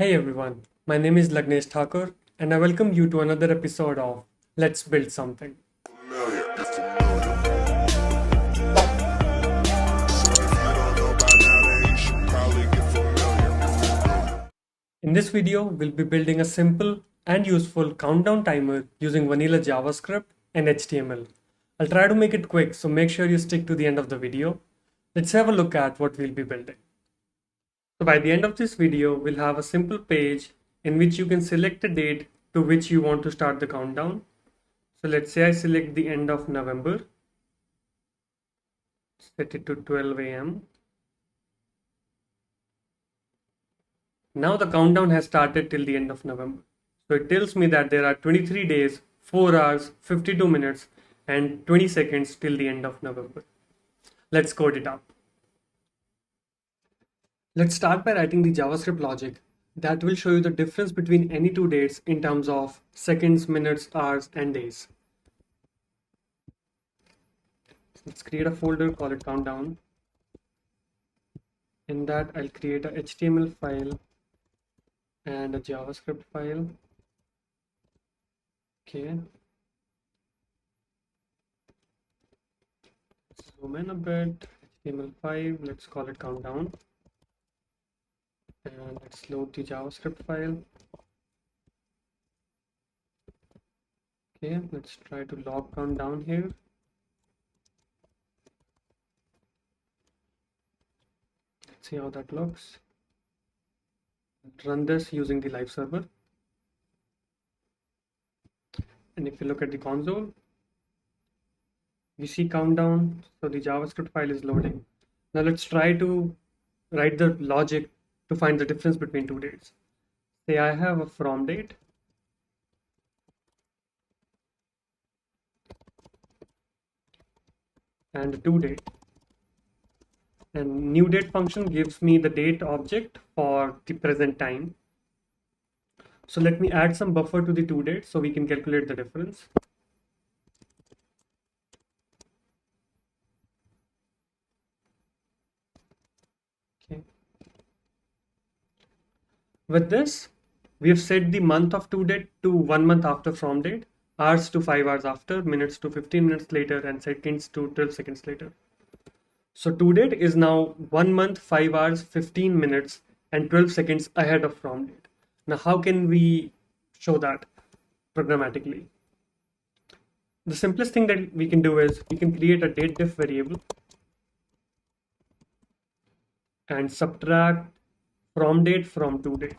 Hey everyone, my name is Lagnesh Thakur and I welcome you to another episode of Let's Build Something. In this video, we'll be building a simple and useful countdown timer using vanilla JavaScript and HTML. I'll try to make it quick, so make sure you stick to the end of the video. Let's have a look at what we'll be building. So by the end of this video, we'll have a simple page in which you can select a date to which you want to start the countdown. So let's say I select the end of November, set it to 12 a.m. Now the countdown has started till the end of November. So it tells me that there are 23 days, 4 hours, 52 minutes, and 20 seconds till the end of November. Let's code it up. Let's start by writing the JavaScript logic that will show you the difference between any two dates in terms of seconds, minutes, hours, and days. Let's create a folder, call it countdown. In that, I'll create a HTML file and a JavaScript file. Okay. Zoom in a bit. HTML5, let's call it countdown. And let's load the JavaScript file. Okay, let's try to log countdown here. Let's see how that looks. Run this using the live server. And if you look at the console, we see countdown, so the JavaScript file is loading. Now let's try to write the logic to find the difference between two dates. Say I have a from date and a to date. And new date function gives me the date object for the present time. So let me add some buffer to the to date so we can calculate the difference. Okay. With this, we have set the month of to date to 1 month after from date, hours to 5 hours after, minutes to 15 minutes later, and seconds to 12 seconds later. So to date is now 1 month, 5 hours, 15 minutes, and 12 seconds ahead of from date. Now, how can we show that programmatically? The simplest thing that we can do is we can create a date diff variable and subtract from date from to date.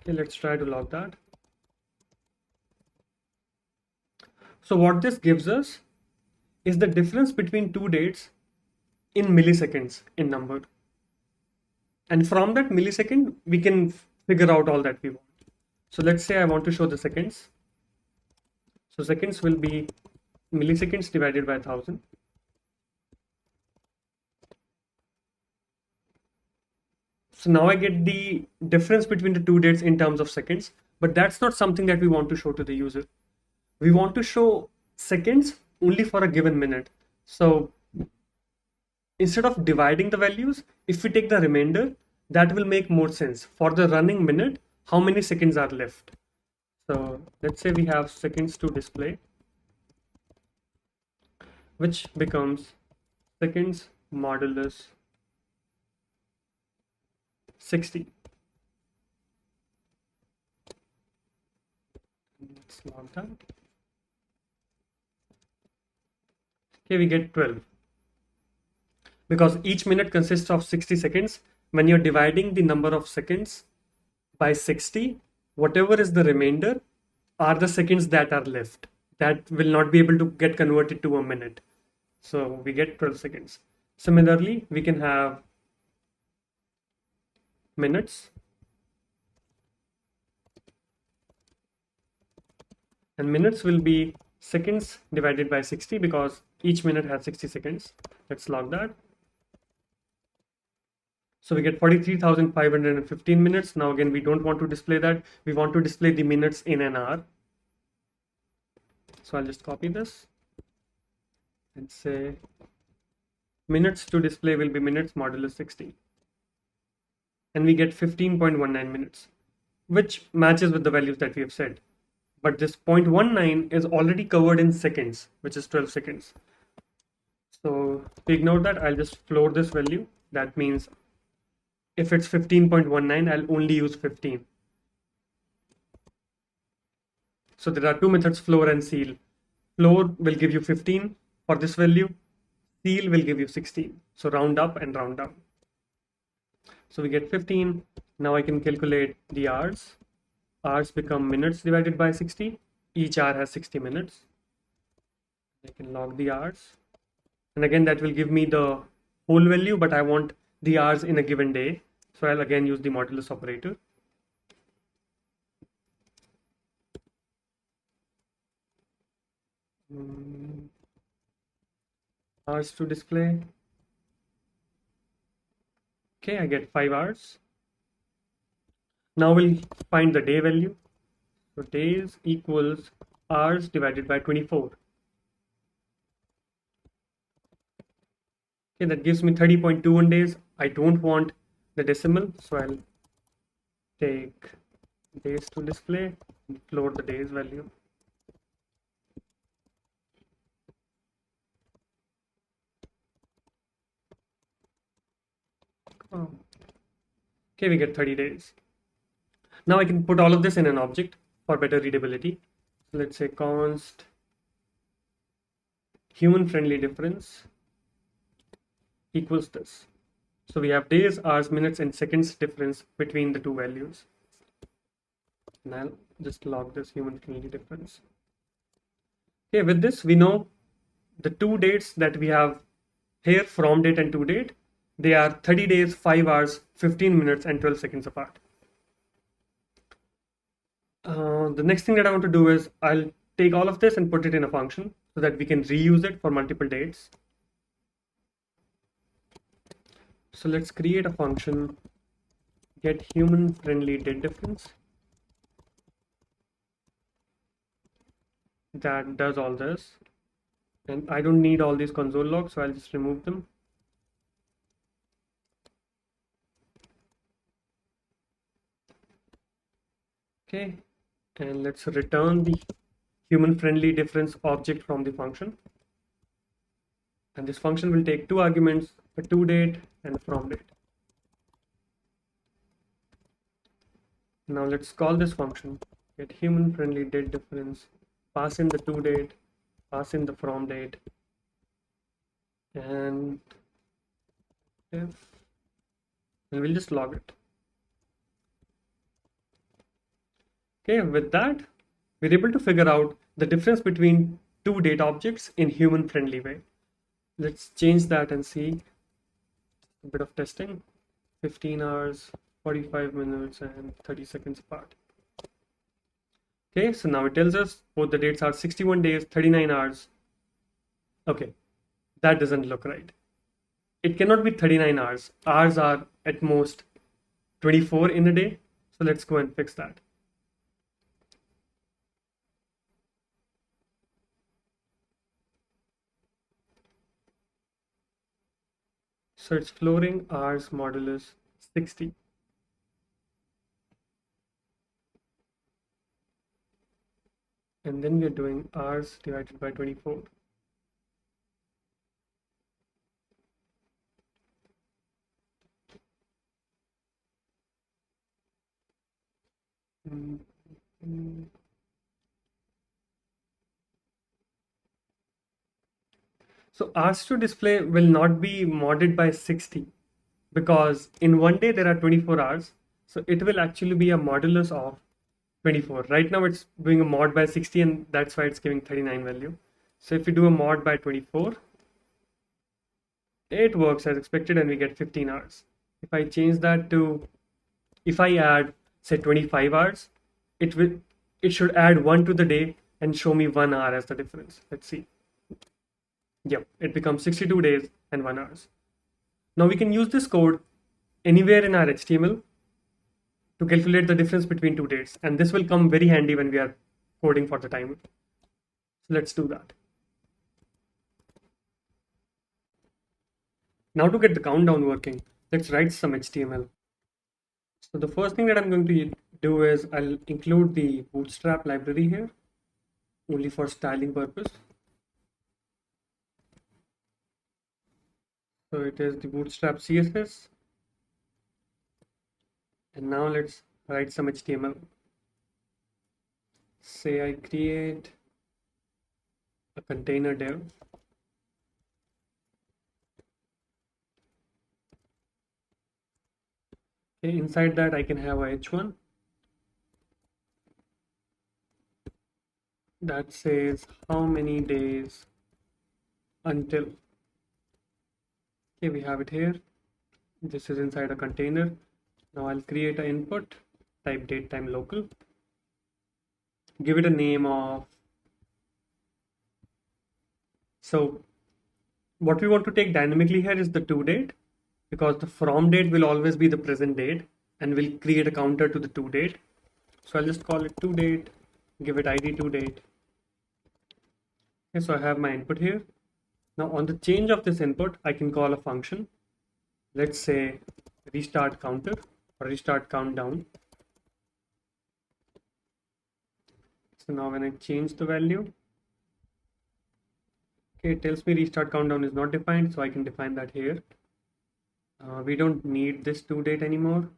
Okay, let's try to log that. So what this gives us is the difference between two dates in milliseconds in number. And from that millisecond, we can figure out all that we want. So let's say I want to show the seconds. So seconds will be milliseconds divided by 1000. So now I get the difference between the two dates in terms of seconds, but that's not something that we want to show to the user. We want to show seconds only for a given minute. So instead of dividing the values, if we take the remainder, that will make more sense. For the running minute, how many seconds are left? So let's say we have seconds to display, which becomes seconds modulus 60. Let's log that. Okay, we get 12. Because each minute consists of 60 seconds. When you're dividing the number of seconds by 60, whatever is the remainder are the seconds that are left. That will not be able to get converted to a minute. So we get 12 seconds. Similarly, we can have minutes. And minutes will be seconds divided by 60 because each minute has 60 seconds. Let's log that. So we get 43,515 minutes. Now again, we don't want to display that. We want to display the minutes in an hour. So I'll just copy this and say minutes to display will be minutes modulus 60. And we get 15.19 minutes, which matches with the values that we have said. But this 0.19 is already covered in seconds, which is 12 seconds. So to ignore that, I'll just floor this value. That means if it's 15.19, I'll only use 15. So there are two methods, floor and seal. Floor will give you 15 for this value. Seal will give you 16. So round up and round down. So we get 15. Now I can calculate the hours. Hours become minutes divided by 60. Each hour has 60 minutes. I can log the hours. And again, that will give me the whole value, but I want the hours in a given day. So I'll again use the modulus operator. Hours to display. Okay, I get 5 hours. Now we'll find the day value. So days equals hours divided by 24. Okay, that gives me 30.21 days. I don't want the decimal, so I'll take days to display and floor the days value. Oh. Okay, we get 30 days. Now I can put all of this in an object for better readability. So let's say const human friendly difference equals this. So we have days, hours, minutes, and seconds difference between the two values. And I'll just log this human friendly difference. Okay, with this, we know the two dates that we have here, from date and to date, they are 30 days, 5 hours, 15 minutes, and 12 seconds apart. The next thing that I want to do is I'll take all of this and put it in a function so that we can reuse it for multiple dates. So let's create a function, get human friendly date difference, that does all this. And I don't need all these console logs, so I'll just remove them. Okay, and let's return the human friendly difference object from the function. And this function will take two arguments, a to date and a from date. Now let's call this function, get human friendly date difference, pass in the to date, pass in the from date, and we'll just log it. Okay, with that, we're able to figure out the difference between two date objects in human friendly way. Let's change that and see a bit of testing. 15 hours, 45 minutes, and 30 seconds apart. Okay, so now it tells us both the dates are 61 days, 39 hours. Okay, that doesn't look right. It cannot be 39 hours. Hours are at most 24 in a day. So let's go and fix that. So it's flooring hours modulus 60. And then we're doing hours divided by 24. So hours to display will not be modded by 60 because in one day there are 24 hours. So it will actually be a modulus of 24. Right now it's doing a mod by 60 and that's why it's giving 39 value. So if we do a mod by 24, it works as expected and we get 15 hours. If I change that to, if I add say 25 hours, it should add 1 to the day and show me 1 hour as the difference. Let's see. Yep, it becomes 62 days and 1 hours. Now we can use this code anywhere in our HTML to calculate the difference between two dates. And this will come very handy when we are coding for the timer. So let's do that. Now to get the countdown working, let's write some HTML. So the first thing that I'm going to do is I'll include the Bootstrap library here, only for styling purpose. So it is the Bootstrap CSS. And now let's write some HTML. Say I create a container div. Okay, inside that I can have a h1 that says how many days until. Okay, we have it here. This is inside a container. Now I'll create an input, type date time local, give it a name of. So what we want to take dynamically here is the to date, because the from date will always be the present date and we'll create a counter to the to date. So I'll just call it to date, give it ID to date. Okay, so I have my input here. Now on the change of this input, I can call a function. Let's say restart counter or restart countdown. So now when I change the value, okay, it tells me restart countdown is not defined, so I can define that here. We don't need this to date anymore.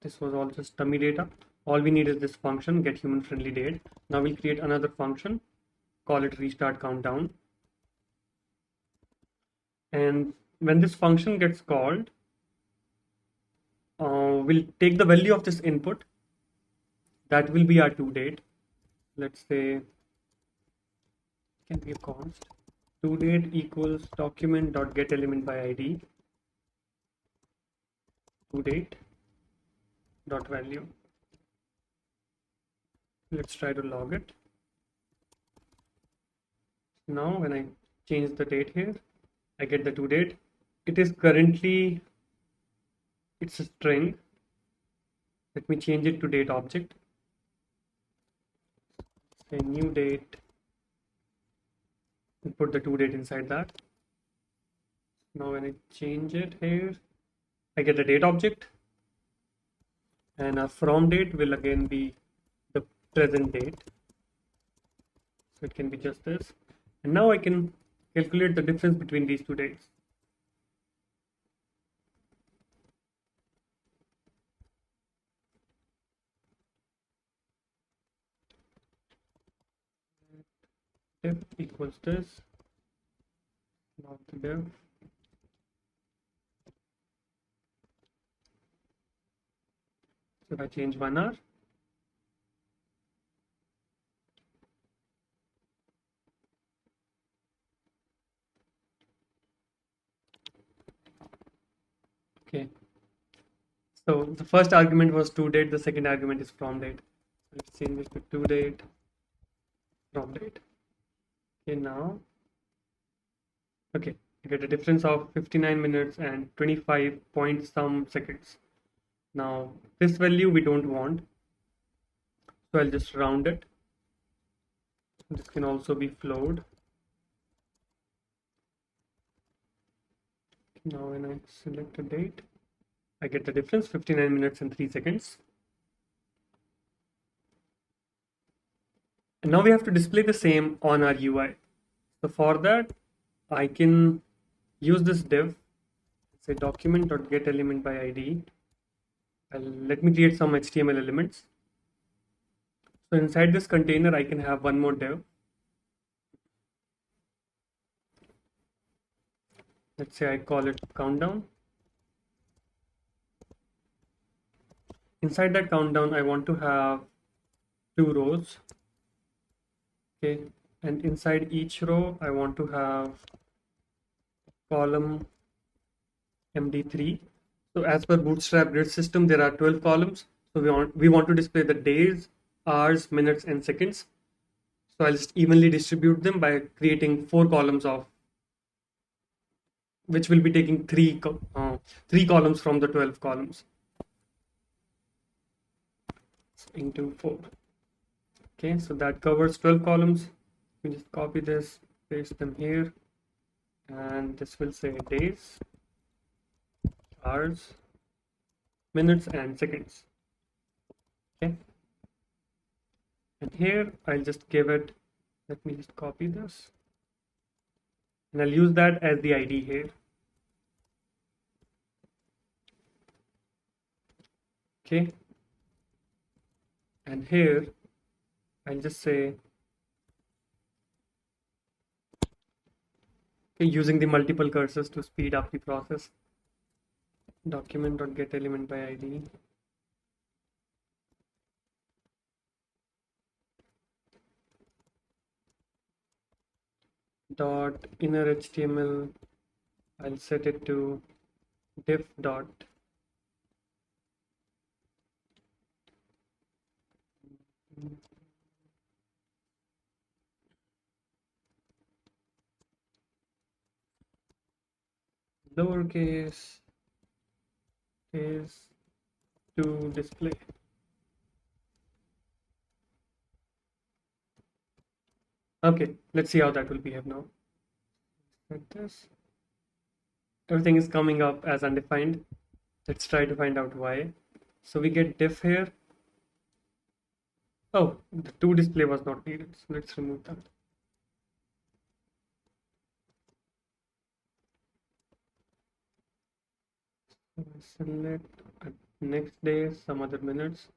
This was all just dummy data. All we need is this function, get human friendly date. Now we'll create another function, call it restart countdown. And when this function gets called, we'll take the value of this input. That will be our to date. Let's say it can be a const. To date equals document.get element by ID. To date dot value. Let's try to log it. Now when I change the date here, I get the to date. It is currently, it's a string. Let me change it to date object. Say new date and put the to date inside that. Now when I change it here, I get the date object, and our from date will again be the present date. So it can be just this. And now I can calculate the difference between these two dates. Div equals this, log the div. So if I change 1 hour, okay. So the first argument was to date, the second argument is from date. Let's change this to to date, from date. Okay, now, okay, you get a difference of 59 minutes and 25 point some seconds. Now this value we don't want, so I'll just round it. This can also be flowed. Now when I select a date, I get the difference 59 minutes and 3 seconds. And now we have to display the same on our UI. So for that, I can use this div, say document.get element by ID. Let me create some HTML elements. So inside this container, I can have one more div. Let's say I call it countdown. Inside that countdown, I want to have 2 rows. Okay, and inside each row, I want to have column MD3. So as per Bootstrap grid system, there are 12 columns. So we want to display the days, hours, minutes, and seconds. So I'll just evenly distribute them by creating 4 columns of, which will be taking 3 columns from the 12 columns. So into 4. Okay, so that covers 12 columns. We just copy this, paste them here, and this will say days, hours, minutes, and seconds. Okay, and here I'll just give it, let me just copy this, and I'll use that as the ID here. Okay, and here I'll just say, okay, using the multiple cursors to speed up the process, document.getElement by ID. Dot inner HTML, I'll set it to diff dot lowercase is to display. Okay, let's see how that will behave now. Like this. Everything is coming up as undefined. Let's try to find out why. So we get diff here. Oh, the to display was not needed. So let's remove that. So I select next day, some other minutes.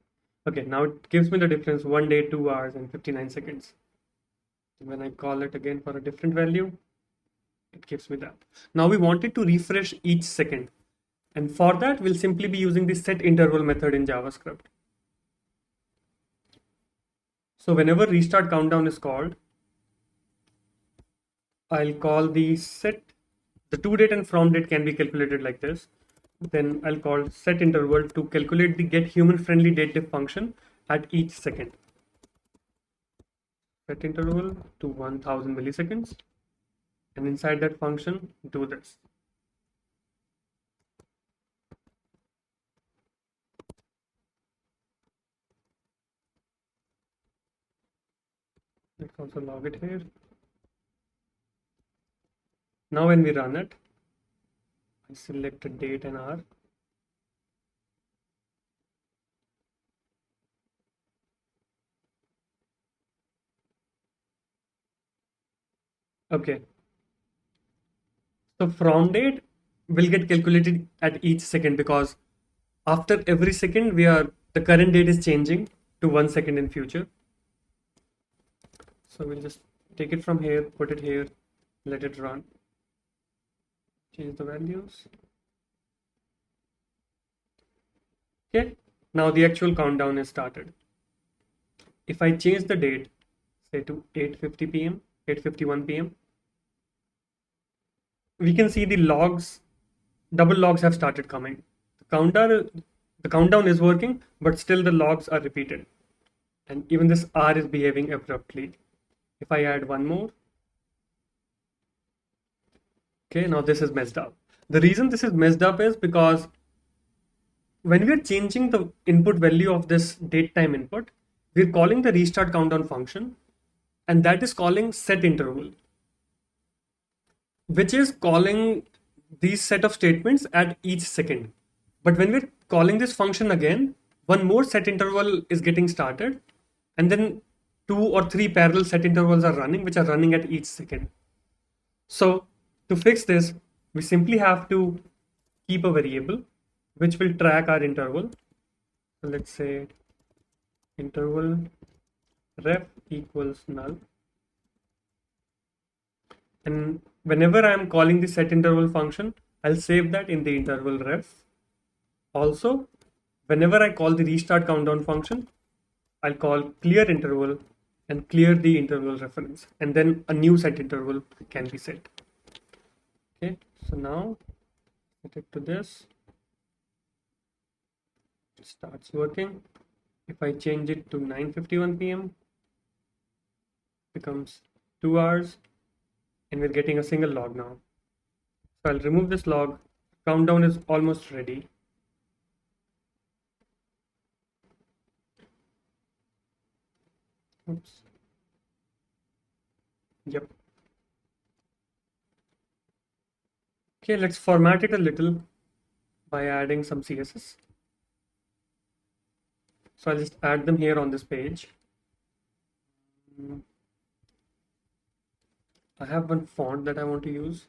Okay, now it gives me the difference 1 day, 2 hours, and 59 seconds. When I call it again for a different value, it gives me that. Now we want it to refresh each second. And for that, we'll simply be using the set interval method in JavaScript. So whenever restart countdown is called, I'll call the set, the to date and from date can be calculated like this. Then I'll call set interval to calculate the get human friendly date diff function at each second. Set interval to 1000 milliseconds. And inside that function, do this. Let's also log it here. Now when we run it, I select a date and hour. Okay. So from date will get calculated at each second because after every second the current date is changing to 1 second in future. So we'll just take it from here, put it here, let it run. Change the values. Okay, now the actual countdown is started. If I change the date, say to 8:50 p.m., 8:51 p.m., we can see the logs, double logs have started coming. The countdown is working, but still the logs are repeated. And even this R is behaving abruptly. If I add one more, okay, now this is messed up. The reason this is messed up is because when we are changing the input value of this date time input, we're calling the restart countdown function, and that is calling set interval, which is calling these set of statements at each second. But when we're calling this function again, one more set interval is getting started, and then 2 or 3 parallel set intervals are running, which are running at each second. So to fix this, we simply have to keep a variable which will track our interval. So let's say interval ref equals null. And whenever I'm calling the set interval function, I'll save that in the interval ref. Also, whenever I call the restart countdown function, I'll call clear interval and clear the interval reference, and then a new set interval can be set. Okay, so now set it to this. It starts working. If I change it to 9:51 p.m., becomes 2 hours, and we're getting a single log now. So I'll remove this log. Countdown is almost ready. Oops. Yep. Okay, let's format it a little by adding some CSS. So I'll just add them here on this page. I have one font that I want to use.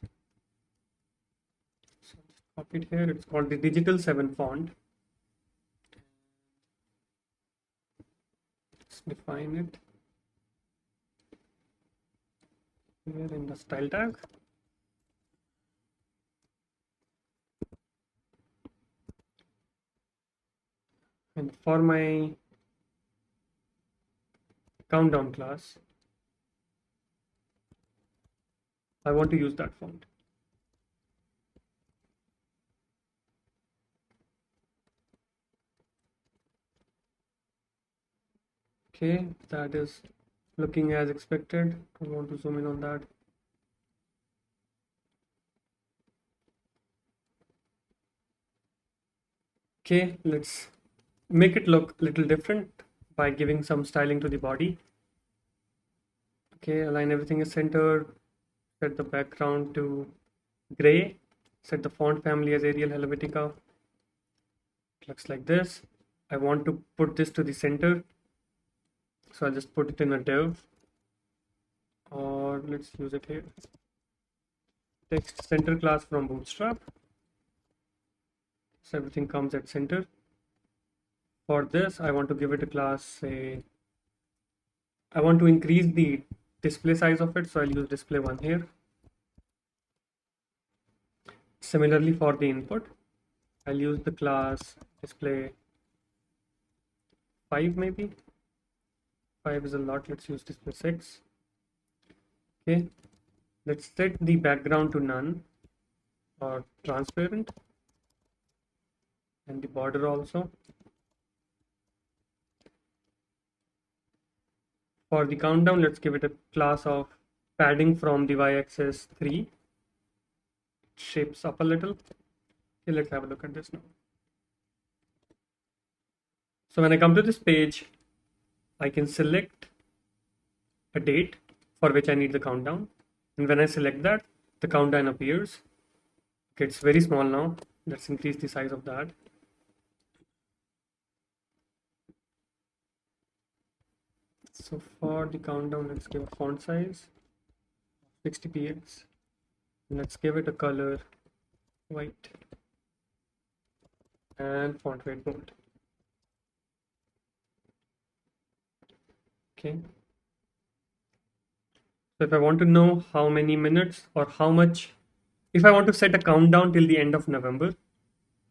So I'll just copy it here. It's called the Digital 7 font. Let's define it here in the style tag. And for my countdown class, I want to use that font. Okay, that is looking as expected. I want to zoom in on that. Okay, let's make it look a little different by giving some styling to the body. Okay, align everything is centered, set the background to gray, set the font family as Arial Helvetica. It looks like this. I want to put this to the center, so I'll just put it in a div, or let's use it here. Text center class from Bootstrap. So everything comes at center. For this, I want to give it a class, say, I want to increase the display size of it, so I'll use display1 here. Similarly, for the input, I'll use the class display5 maybe. 5 is a lot, let's use display6. Okay, let's set the background to none or transparent, and the border also. For the countdown, let's give it a class of padding from the y-axis 3. Shapes up a little. Okay, let's have a look at this now. So when I come to this page, I can select a date for which I need the countdown. And when I select that, the countdown appears. Okay, it's very small now. Let's increase the size of that. So for the countdown, let's give a font size 60 px. Let's give it a color white and font weight bold. Okay. So if I want to know how many minutes or how much, if I want to set a countdown till the end of November,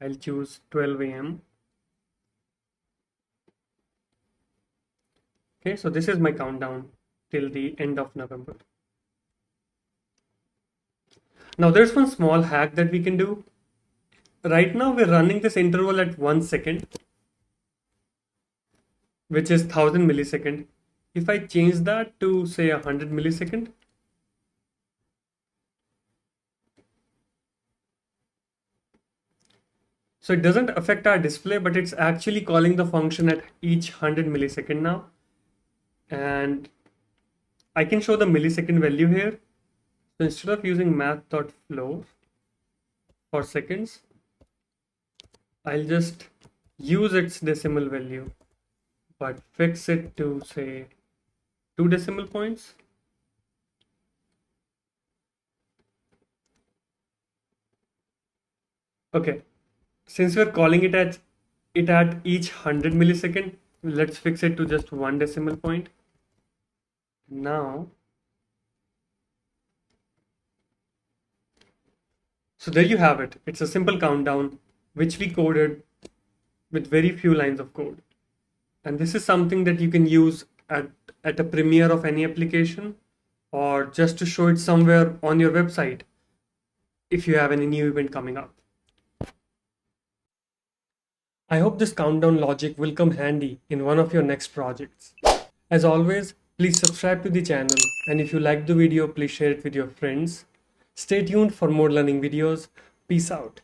I'll choose 12 a.m. Okay, so this is my countdown till the end of November. Now there's one small hack that we can do. Right now we're running this interval at 1 second, which is 1000 millisecond. If I change that to say 100 millisecond, so it doesn't affect our display, but it's actually calling the function at each 100 millisecond now. And I can show the millisecond value here. So instead of using math.flow for seconds, I'll just use its decimal value, but fix it to say 2 decimal points. Okay, since we're calling it at each 100 millisecond, let's fix it to just 1 decimal point. Now, so there you have it. It's a simple countdown which we coded with very few lines of code. And this is something that you can use at a premiere of any application, or just to show it somewhere on your website if you have any new event coming up. I hope this countdown logic will come handy in one of your next projects. As always, please subscribe to the channel, and if you liked the video, please share it with your friends. Stay tuned for more learning videos. Peace out.